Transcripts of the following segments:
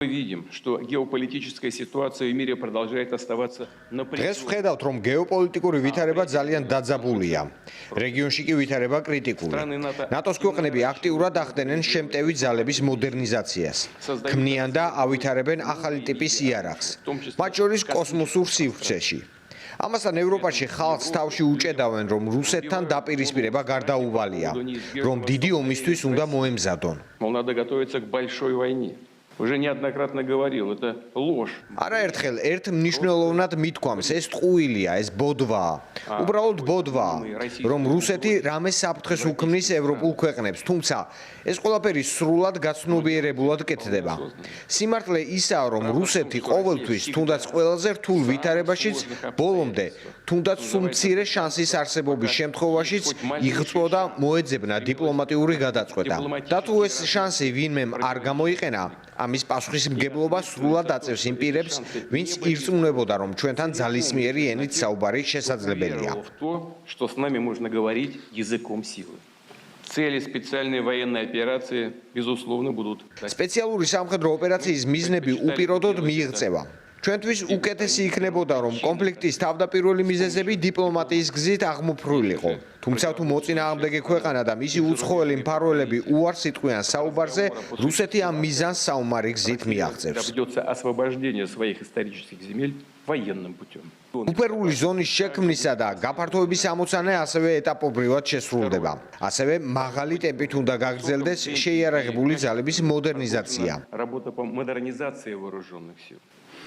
Мы видим, что геополитическая ситуация в мире продолжает оставаться напряженной. დღეს ვხედავთ, რომ გეოპოლიტიკური ვითარება ძალიან დაძაბულია. რეგიონში კი ვითარება კრიტიკული. ნატოს ქვეყნები აქტიურად ახდენენ შემტევი ძალების მოდერნიზაციას. ქმნიან და ავითარებენ ახალი ტიპის იარაღს, მათ შორის კოსმოსურ სივრცეში. ამასთან ევროპაში ხალხს თავში უჭედავენ, რომ რუსეთთან დაპირისპირება გარდაუვალია, რომ დიდი ომისთვის უნდა მოემზადონ. Мол, надо готовиться к большой войне. Уже неоднократно говорил, это ложь. არაერთხელ ერთ მნიშვნელოვნად მithქვამს, ეს ტყუილია, ეს ბოდვაა. უბრალოდ ბოდვაა, რომ რუსეთი რამე საფრთხეს უქმნის ევროპულ ქვეყნებს, თუმცა ეს ყველაფერი სრულად გაცნობიერებულად კეთდება. სიმართლე ისაა, რომ რუსეთი ყოველთვის, თუნდაც ყველაზე რთულ ვითარებაშიც, ბოლომდე, თუნდაც სულ მცირე შანსის არსებობის შემთხვევაშიც იღწვო და მოეძებნა დიპლომატიური გადაწყვეტა. და თუ ეს შანსი ვინმემ არ გამოიყენა, ამის პასუხისმგებლობა სრულად აწევს იმ პირებს, ვინც ირწმუნებოდა, რომ ჩვენთან ძალისმიერი ენით საუბარი შესაძლებელია. Что с нами можно говорить языком силы. Цели специальной военной операции, безусловно, будут. სპეციალური სამხედრო ოპერაციის მიზნები უპირობოდ მიიღწევა. ჩვენთვის უკეთესი იქნებოდა, რომ კონფლიქტის თავდაპირველი მიზეზები დიპლომატიის გზით აღმოფხვრილიყო. თუმცა თუ მოწინააღმდეგე ქვეყანა და მისი უცხოელი მფარველები უარს იტყვიან საუბარზე, რუსეთი ამ მიზანს საომარი გზით მიაღწევს. Придется освобождение своих исторических земель военным путем. უფერული ზონის შექმნისა და გაფართოების ამოცანა ასევე ეტაპობრივად შესრულდება. ასევე მაღალი ტემპით უნდა გაგრძელდეს შეიარაღებული ძალების მოდერნიზაცია. Работа по модернизации вооруженных сил.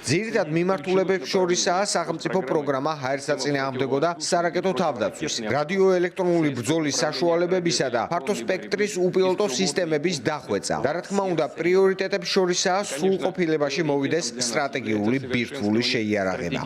ძირითად მიმართულებებს შორისაა სახელმწიფო პროგრამა ჰაერსაწინააღმდეგო და სარაკეტო თავდაცვის, რადიოელექტრონული ბრძოლის საშუალებებისა და ფართო სპექტრის უპილოტო სისტემების დახვეწა. და რა თქმა უნდა, პრიორიტეტებს შორისაა სრულყოფილებაში მოვიდეს სტრატეგიული ბირთვული შეიარაღება.